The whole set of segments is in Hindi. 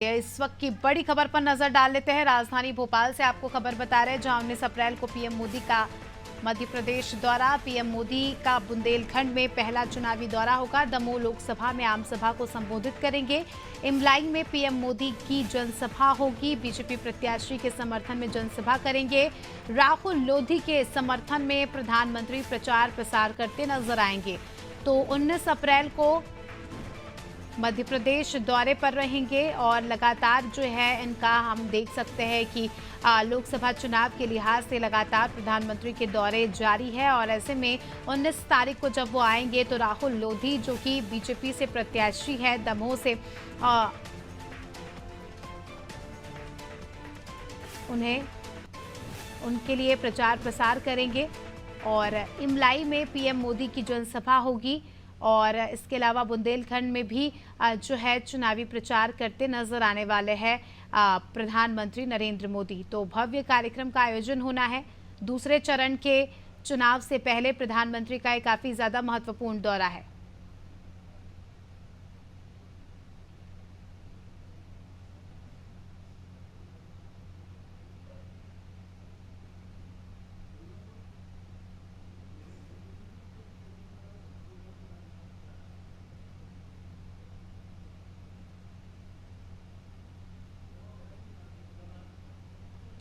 इस वक्त की बड़ी खबर पर नजर डाल लेते हैं। राजधानी भोपाल से आपको खबर बता रहे हैं, जहां 19 अप्रैल को पीएम मोदी का मध्य प्रदेश दौरा। पीएम मोदी का बुंदेलखंड में पहला चुनावी दौरा होगा। दमोह लोकसभा में आम सभा को संबोधित करेंगे। इमलाई में पीएम मोदी की जनसभा होगी। बीजेपी प्रत्याशी के समर्थन में जनसभा करेंगे। राहुल लोधी के समर्थन में प्रधानमंत्री प्रचार प्रसार करते नजर आएंगे। तो 19 अप्रैल को मध्य प्रदेश दौरे पर रहेंगे और लगातार जो है इनका हम देख सकते हैं कि लोकसभा चुनाव के लिहाज से लगातार प्रधानमंत्री के दौरे जारी है। और ऐसे में 19 तारीख को जब वो आएंगे तो राहुल लोधी, जो कि बीजेपी से प्रत्याशी है दमोह से, उनके लिए प्रचार प्रसार करेंगे। और इमलाई में पीएम मोदी की जनसभा होगी और इसके अलावा बुंदेलखंड में भी जो है चुनावी प्रचार करते नजर आने वाले हैं प्रधानमंत्री नरेंद्र मोदी। तो भव्य कार्यक्रम का आयोजन होना है। दूसरे चरण के चुनाव से पहले प्रधानमंत्री का एक काफी ज्यादा महत्वपूर्ण दौरा है।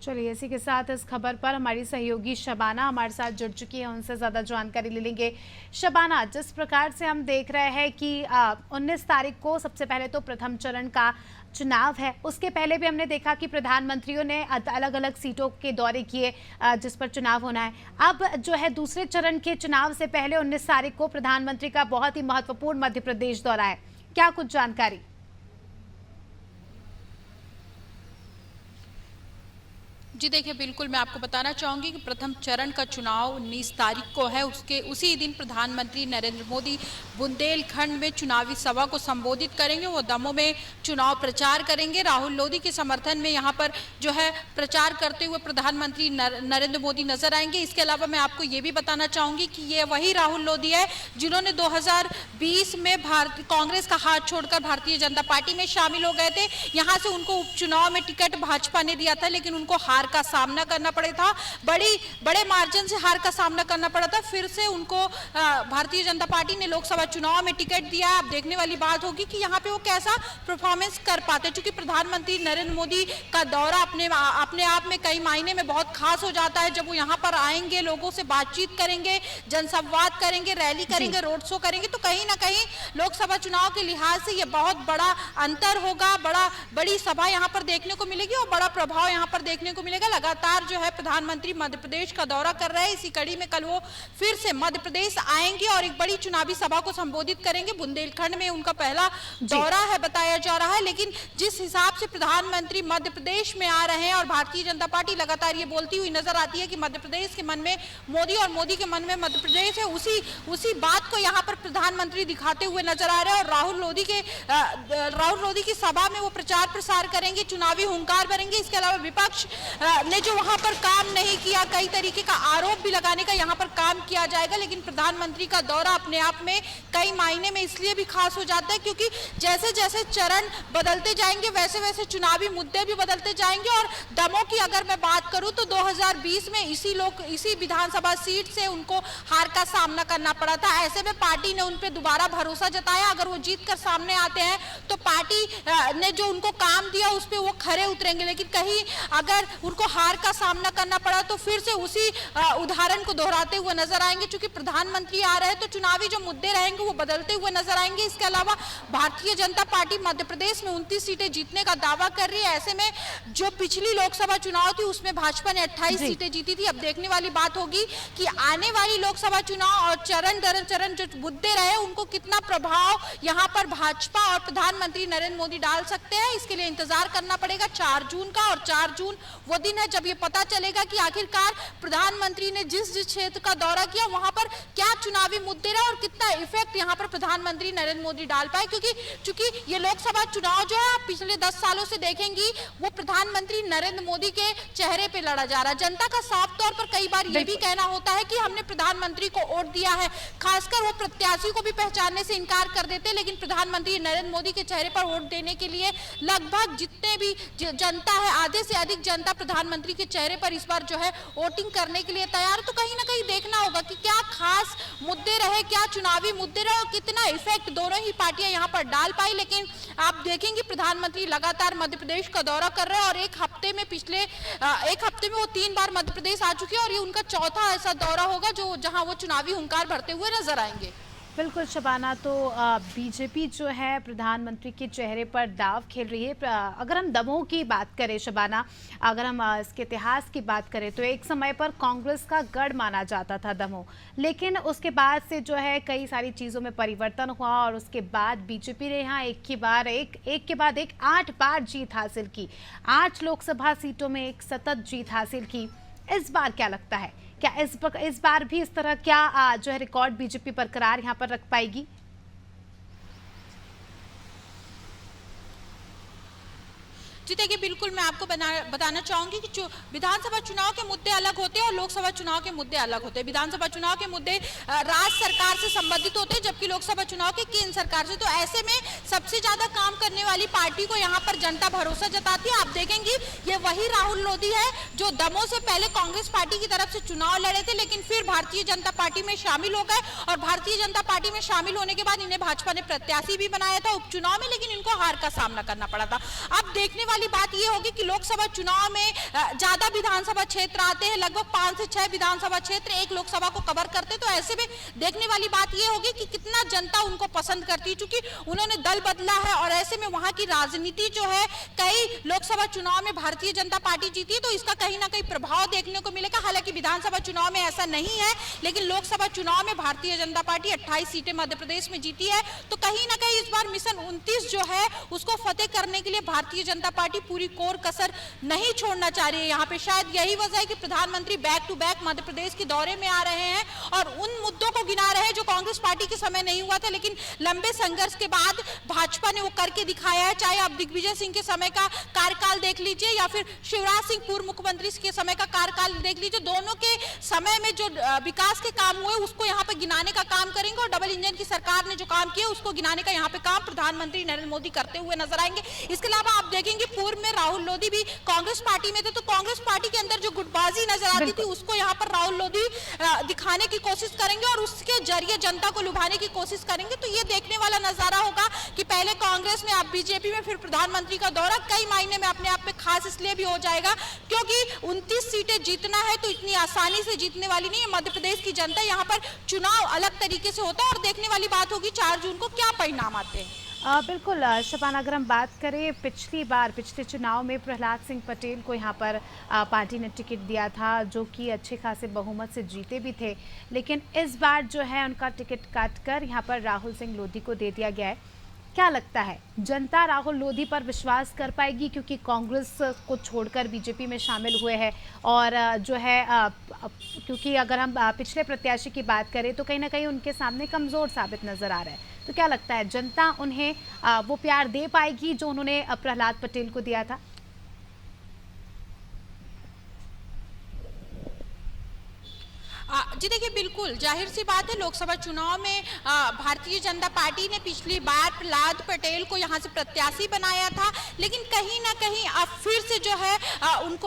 चलिए, इसी के साथ इस खबर पर हमारी सहयोगी शबाना हमारे साथ जुड़ चुकी है, उनसे ज़्यादा जानकारी ले लेंगे। शबाना, जिस प्रकार से हम देख रहे हैं कि 19 तारीख को सबसे पहले तो प्रथम चरण का चुनाव है, उसके पहले भी हमने देखा कि प्रधानमंत्रियों ने अलग अलग सीटों के दौरे किए जिस पर चुनाव होना है। अब जो है दूसरे चरण के चुनाव से पहले 19 तारीख को प्रधानमंत्री का बहुत ही महत्वपूर्ण मध्य प्रदेश दौरा है, क्या कुछ जानकारी? जी देखिए, बिल्कुल मैं आपको बताना चाहूँगी कि प्रथम चरण का चुनाव 19 तारीख को है। उसी दिन प्रधानमंत्री नरेंद्र मोदी बुंदेलखंड में चुनावी सभा को संबोधित करेंगे। वो दमोह में चुनाव प्रचार करेंगे। राहुल लोधी के समर्थन में यहाँ पर जो है प्रचार करते हुए प्रधानमंत्री नरेंद्र मोदी नजर आएंगे। इसके अलावा मैं आपको ये भी बताना चाहूँगी कि ये वही राहुल लोधी है जिन्होंने 2020 में कांग्रेस का हाथ छोड़कर भारतीय जनता पार्टी में शामिल हो गए थे। यहाँ से उनको उपचुनाव में टिकट भाजपा ने दिया था, लेकिन उनको हार का सामना करना पड़ा था। बड़े मार्जिन से हार का सामना करना पड़ा था। फिर से उनको भारतीय जनता पार्टी ने लोकसभा चुनाव में टिकट दिया। अब देखने वाली बात होगी कि यहाँ पे वो कैसा परफॉर्मेंस कर पाते, क्योंकि प्रधानमंत्री नरेंद्र मोदी का दौरा अपने आप में कई मायने में बहुत खास हो जाता है। जब वो यहाँ पर आएंगे, लोगों से बातचीत करेंगे, जनसंवाद करेंगे, रैली करेंगे, रोड शो करेंगे, तो कहीं ना कहीं लोकसभा चुनाव के लिहाज से ये बहुत बड़ा अंतर होगा। बड़ी सभा यहाँ पर देखने को मिलेगी और बड़ा प्रभाव यहाँ पर देखने को मिलेगा। लगातार जो है प्रधानमंत्री मध्य प्रदेश का दौरा कर रहे हैं। इसी कड़ी में कल वो फिर से मध्य प्रदेश आएंगे और एक बड़ी चुनावी सभा को संबोधित करेंगे। बुंदेलखंड में उनका पहला दौरा है बताया जा रहा है। लेकिन जिस हिसाब से प्रधानमंत्री मध्य प्रदेश में आ रहे हैं और भारतीय जनता पार्टी लगातार ये बोलती हुई नजर आती है कि मध्य प्रदेश के मन में मोदी और मोदी के मन में मध्य प्रदेश है, उसी बात को यहाँ पर प्रधानमंत्री दिखाते हुए नजर आ रहे हैं। और राहुल लोधी की सभा में वो प्रचार प्रसार करेंगे, चुनावी हुंकार भरेंगे। इसके अलावा विपक्ष ने जो वहां पर काम नहीं किया, कई तरीके का आरोप भी लगाने का यहाँ पर काम किया जाएगा। लेकिन प्रधानमंत्री का दौरा अपने आप में कई मायने में इसलिए भी खास हो जाता है क्योंकि जैसे जैसे चरण बदलते जाएंगे वैसे वैसे चुनावी मुद्दे भी बदलते जाएंगे। और दमोह की अगर मैं बात करूं तो 2020 में इसी विधानसभा सीट से उनको हार का सामना करना पड़ा था। ऐसे में पार्टी ने उन पर दोबारा भरोसा जताया। अगर वो जीत कर सामने आते हैं तो पार्टी ने जो उनको काम दिया उस पर वो खरे उतरेंगे। लेकिन कहीं अगर उनको हार का सामना करना पड़ा तो फिर से उसी उदाहरण को दोहराते हुए नजर आएंगे। क्योंकि प्रधानमंत्री आ रहे हैं तो चुनावी जो मुद्दे रहेंगे वो बदलते हुए नजर आएंगे। इसके अलावा भारतीय जनता पार्टी मध्य प्रदेश में 29 सीटें जीतने का दावा कर रही है। ऐसे में जो पिछली लोकसभा चुनाव थी उसमें भाजपा ने 28 सीटें जीती थी। अब देखने वाली बात होगी कि आने वाली लोकसभा चुनाव और चरण दर चरण जो मुद्दे रहे उनको कितना प्रभाव यहाँ पर भाजपा और प्रधानमंत्री नरेंद्र मोदी डाल सकते हैं। इसके लिए इंतजार करना पड़ेगा 4 जून का। और 4 जून वो दिन है जब ये पता चलेगा कि आखिरकार प्रधानमंत्री ने जिस जिस क्षेत्र का दौरा किया वहां पर क्या चुनावी मुद्दे रहे और कितना इफेक्ट यहां पर प्रधानमंत्री नरेंद्र मोदी डाल पाए, क्योंकि चूंकि ये लोकसभा चुनाव जो है आप पिछले 10 सालों से देखेंगी वो प्रधानमंत्री नरेंद्र मोदी के चेहरे पे लड़ा जा रहा है। जनता का साफ तौर पर कई बार ये भी कहना होता है कि हमने प्रधानमंत्री को वोट दिया है, खासकर वो प्रत्याशी को भी पहचानने से इनकार कर देते हैं, लेकिन प्रधानमंत्री नरेंद्र मोदी के चेहरे पर वोट देने के लिए लगभग जितने भी जनता है आधे से अधिक जनता प्रधानमंत्री के चेहरे पर इस बार जो है वोटिंग करने के लिए तैयार। तो कहीं ना कहीं देखना होगा कि क्या खास मुद्दे रहे, क्या चुनावी मुद्दे रहे और कितना इफेक्ट दोनों ही पार्टियां यहां पर डाल पाई। लेकिन आप देखेंगे प्रधानमंत्री लगातार मध्य प्रदेश का दौरा कर रहे हैं और एक हफ्ते में वो 3 बार मध्य प्रदेश आ चुके हैं और ये उनका चौथा ऐसा दौरा होगा जहां वो चुनावी हुंकार भरते हुए नजर आएंगे। बिल्कुल शबाना, तो बीजेपी जो है प्रधानमंत्री के चेहरे पर दाव खेल रही है। अगर हम दमोह की बात करें शबाना, अगर हम इसके इतिहास की बात करें तो एक समय पर कांग्रेस का गढ़ माना जाता था दमोह, लेकिन उसके बाद से जो है कई सारी चीज़ों में परिवर्तन हुआ और उसके बाद बीजेपी ने यहाँ एक के बाद एक 8 बार जीत हासिल की, 8 लोकसभा सीटों में एक सतत जीत हासिल की। इस बार क्या लगता है, क्या इस बार भी इस तरह क्या जो है रिकॉर्ड बीजेपी बरकरार यहाँ पर रख पाएगी? जी देखिए, बिल्कुल मैं आपको बताना चाहूंगी कि विधानसभा चुनाव के मुद्दे अलग होते हैं और लोकसभा चुनाव के मुद्दे अलग होते हैं। विधानसभा चुनाव के मुद्दे राज्य सरकार से संबंधित होते हैं, जबकि लोकसभा चुनाव के केंद्र सरकार से। तो ऐसे में सबसे ज्यादा काम करने वाली पार्टी को यहाँ पर जनता भरोसा जताती है। आप देखेंगे ये वही राहुल लोधी है जो दमोह से पहले कांग्रेस पार्टी की तरफ से चुनाव लड़े थे, लेकिन फिर भारतीय जनता पार्टी में शामिल हो गए और भारतीय जनता पार्टी में शामिल होने के बाद इन्हें भाजपा ने प्रत्याशी भी बनाया था उपचुनाव में, लेकिन इनको हार का सामना करना पड़ा था। अब देखने वाली बात यह होगी कि लोकसभा चुनाव में ज्यादा विधानसभा क्षेत्र आते हैं, लगभग 5 से 6 विधानसभा क्षेत्र एक लोकसभा को कवर करते हैं। तो ऐसे में देखने वाली बात यह होगी कि कितना जनता उनको पसंद करती है, क्योंकि उन्होंने दल बदला है और ऐसे में वहां की राजनीति जो है कई लोकसभा चुनाव में भारतीय जनता पार्टी जीती है, तो इसका कहीं ना कहीं प्रभाव देखने को मिलेगा। हालांकि विधानसभा चुनाव में ऐसा नहीं है, लेकिन लोकसभा चुनाव में भारतीय जनता पार्टी 28 सीटें मध्य प्रदेश में जीती है। तो कहीं ना कहीं इस बार मिशन 29 जो है उसको फतेह करने के लिए भारतीय जनता पार्टी पूरी कोर कसर नहीं छोड़ना चाह रही है। यहाँ पे शायद यही वजह है कि प्रधानमंत्री back to back Madhya Pradesh के दौरे में आ रहे हैं और उन मुद्दों को गिना रहे हैं जो कांग्रेस पार्टी के समय नहीं हुआ था, लेकिन लंबे संघर्ष के बाद भाजपा ने वो करके दिखाया है। चाहे आप दिग्विजय सिंह के समय का कार्यकाल देख लीजिए या फिर शिवराज सिंह पूर्व मुख्यमंत्री के समय का कार्यकाल देख लीजिए, दोनों के समय में जो विकास के काम हुए उसको यहाँ पे गिनाने का काम करेंगे और डबल इंजन की सरकार ने जो काम किया उसको गिनाने का यहाँ पे काम प्रधानमंत्री नरेंद्र मोदी करते हुए नजर आएंगे। इसके अलावा आप देखेंगे पूर्व में राहुल लोधी भी कांग्रेस पार्टी में थे, तो कांग्रेस पार्टी के अंदर जो गुटबाजी नजर आती थी उसको यहाँ पर राहुल लोधी दिखाने की कोशिश करेंगे और उसके जरिए जनता को लुभाने की कोशिश करेंगे। तो ये देखने वाला नजारा होगा कि पहले कांग्रेस में, अब बीजेपी में, फिर प्रधानमंत्री का दौरा कई मायने में अपने आप में खास इसलिए भी हो जाएगा क्योंकि 29 सीटें जीतना है तो इतनी आसानी से जीतने वाली नहीं है। मध्य प्रदेश की जनता यहाँ पर चुनाव अलग तरीके से होता है और देखने वाली बात होगी 4 जून को क्या परिणाम आते हैं। बिल्कुल शबाना, अगर हम बात करें पिछले चुनाव में प्रहलाद सिंह पटेल को यहाँ पर पार्टी ने टिकट दिया था, जो कि अच्छे खासे बहुमत से जीते भी थे, लेकिन इस बार जो है उनका टिकट काटकर यहाँ पर राहुल सिंह लोधी को दे दिया गया है। क्या लगता है जनता राहुल लोधी पर विश्वास कर पाएगी, क्योंकि कांग्रेस को छोड़कर बीजेपी में शामिल हुए हैं और जो है क्योंकि अगर हम पिछले प्रत्याशी की बात करें तो कहीं ना कहीं उनके सामने कमज़ोर साबित नज़र आ रहा है। तो क्या लगता है जनता उन्हें वो प्यार दे पाएगी जो उन्होंने प्रहलाद पटेल को दिया था? जी देखिए, बिल्कुल जाहिर सी बात है लोकसभा चुनाव में भारतीय जनता पार्टी ने पिछली बार प्रहलाद पटेल को यहां से प्रत्याशी बनाया था, लेकिन कहीं ना कहीं अब फिर से जो है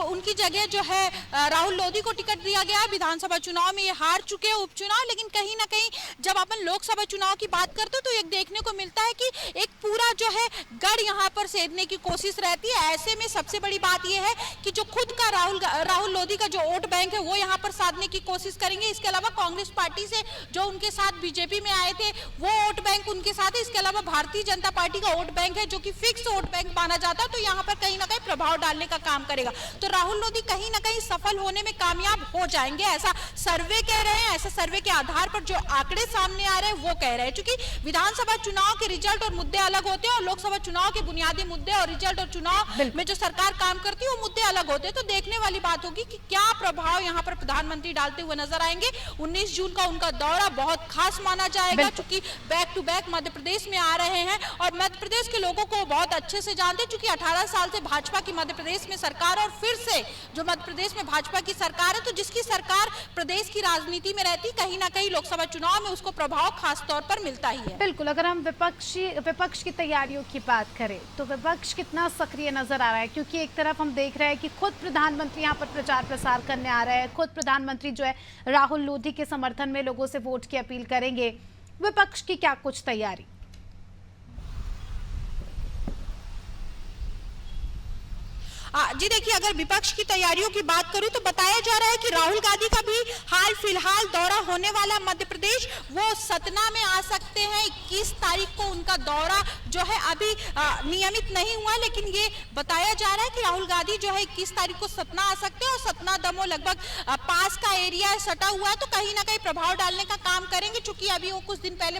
उनकी जगह जो है राहुल लोधी को टिकट दिया गया। विधानसभा चुनाव में ये हार चुके हैं उपचुनाव, लेकिन कहीं ना कहीं जब अपन लोकसभा चुनाव की बात करते हैं तो एक देखने को मिलता है कि एक पूरा जो है गढ़ यहाँ पर सेधने की कोशिश रहती है। ऐसे में सबसे बड़ी बात यह है कि जो खुद का राहुल लोधी का जो वोट बैंक है वो यहाँ पर साधने की कोशिश करेंगे। इसके अलावा कांग्रेस पार्टी से जो उनके साथ बीजेपी में आए थे वो वोट बैंक उनके साथ है। इसके अलावा भारतीय जनता पार्टी का वोट बैंक है जो कि फिक्स वोट बैंक माना जाता है, तो यहाँ पर कहीं ना कहीं प्रभाव डालने का काम करेगा। तो राहुल गांधी कहीं ना कहीं सफल होने में कामयाब हो जाएंगे, ऐसा सर्वे कह रहे हैं। ऐसा सर्वे के आधार पर जो आंकड़े सामने आ रहे हैं वो कह रहे हैं, क्योंकि विधानसभा चुनाव के रिजल्ट और मुद्दे अलग होते हैं और लोकसभा चुनाव के बुनियादी मुद्दे और रिजल्ट और चुनाव में जो सरकार काम करती है वो मुद्दे अलग होते हैं। तो देखने वाली बात होगी कि क्या प्रभाव यहाँ पर प्रधानमंत्री डालते हुए नजर आएंगे। 19 जून का उनका दौरा बहुत खास माना जाएगा, क्योंकि back to back Madhya Pradesh में आ रहे हैं और मध्य प्रदेश के लोगों को बहुत अच्छे से जानते हैं, क्योंकि 18 साल से भाजपा की मध्य प्रदेश में सरकार और फिर से जो मध्य प्रदेश में भाजपा की सरकार है, तो जिसकी सरकार प्रदेश की राजनीति में रहती, कहीं ना कहीं लोकसभा चुनाव में उसको प्रभाव खास तौर पर मिलता ही है। बिल्कुल, अगर हम विपक्ष की तैयारियों की बात करें तो विपक्ष कितना सक्रिय नजर आ रहा है, क्योंकि एक तरफ हम देख रहे हैं कि खुद प्रधानमंत्री यहाँ पर प्रचार प्रसार करने आ रहे हैं, खुद प्रधानमंत्री जो है राहुल लोधी के समर्थन में लोगों से वोट की अपील करेंगे। विपक्ष की क्या कुछ तैयारी? जी देखिए, अगर विपक्ष की तैयारियों की बात करूं तो बताया जा रहा है कि राहुल गांधी का भी हाल फिलहाल दौरा होने वाला मध्य प्रदेश, वो सतना में आ सकते हैं। 21 तारीख को उनका दौरा जो है अभी नियमित नहीं हुआ, लेकिन ये बताया जा रहा है कि राहुल गांधी जो है 21 तारीख को सतना आ सकते हैं और सतना दमोह लगभग पास का एरिया है, सटा हुआ है, तो कहीं ना कहीं प्रभाव डालने का काम करेंगे। चूंकि अभी वो कुछ दिन पहले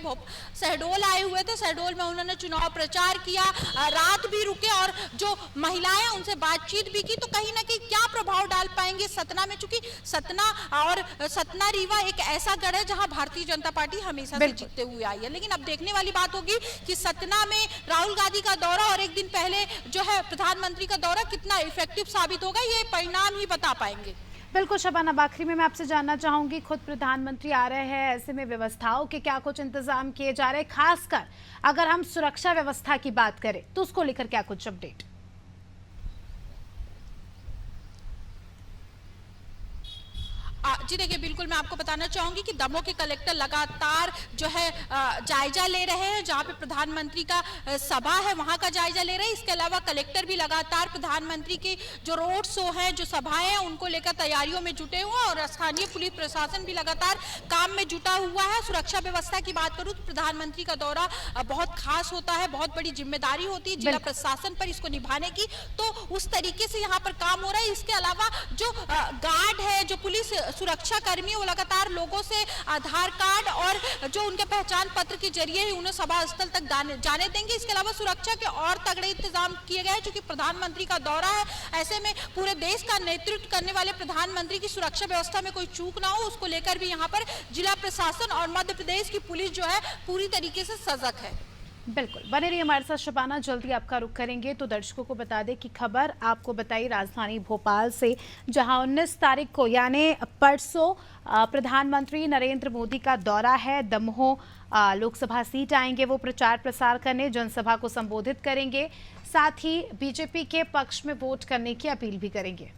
शहडोल आए हुए थे, शहडोल में उन्होंने चुनाव प्रचार किया, रात भी रुके और जो महिलाएं उनसे बातचीत भी की, तो कहीं ना कहीं क्या प्रभाव डाल पाएंगे सतना में। चूंकि सतना और सतना रीवा एक ऐसा गढ़ है जहां भारतीय जनता पार्टी हमेशा से जीतते हुए आई है, लेकिन अब देखने वाली बात होगी कि सतना में राहुल गांधी का दौरा और एक दिन पहले जो है प्रधानमंत्री का दौरा कितना इफेक्टिव साबित होगा, ये परिणाम ही बता पाएंगे। बिल्कुल शबाना, आखिरी में मैं आपसे जानना चाहूंगी, खुद प्रधानमंत्री आ रहे हैं, ऐसे में व्यवस्थाओं के क्या कुछ इंतजाम किए जा रहे हैं, खासकर अगर हम सुरक्षा व्यवस्था की बात करें तो उसको लेकर क्या कुछ अपडेट? जी देखिए, बिल्कुल मैं आपको बताना चाहूंगी कि दमोह के कलेक्टर लगातार जो है जायजा ले रहे हैं, जहां पे प्रधानमंत्री का सभा है वहां का जायजा ले रहे हैं। इसके अलावा कलेक्टर भी लगातार प्रधानमंत्री के जो रोड शो है, जो सभाएं हैं, उनको लेकर तैयारियों में जुटे हुए हैं और स्थानीय पुलिस प्रशासन भी लगातार काम में जुटा हुआ है। सुरक्षा व्यवस्था की बात करूं तो प्रधानमंत्री का दौरा बहुत खास होता है, बहुत बड़ी जिम्मेदारी होती है जिला प्रशासन पर इसको निभाने की, तो उस तरीके से यहाँ पर काम हो रहा है। इसके अलावा जो गार्ड है, जो पुलिस सुरक्षा कर्मी, वो लगातार लोगों से आधार कार्ड और जो उनके पहचान पत्र के जरिए ही उन्हें सभा स्थल तक जाने देंगे। इसके अलावा सुरक्षा के और तगड़े इंतजाम किए गए हैं, क्योंकि प्रधानमंत्री का दौरा है, ऐसे में पूरे देश का नेतृत्व करने वाले प्रधानमंत्री की सुरक्षा व्यवस्था में कोई चूक ना हो, उसको लेकर भी यहाँ पर जिला प्रशासन और मध्य प्रदेश की पुलिस जो है पूरी तरीके से सजग है। बिल्कुल, बने रहिए हमारे साथ शबाना, जल्दी आपका रुख करेंगे। तो दर्शकों को बता दें कि खबर आपको बताई राजधानी भोपाल से, जहां 19 तारीख को यानी परसों प्रधानमंत्री नरेंद्र मोदी का दौरा है। दमोह लोकसभा सीट आएंगे, वो प्रचार प्रसार करने, जनसभा को संबोधित करेंगे, साथ ही बीजेपी के पक्ष में वोट करने की अपील भी करेंगे।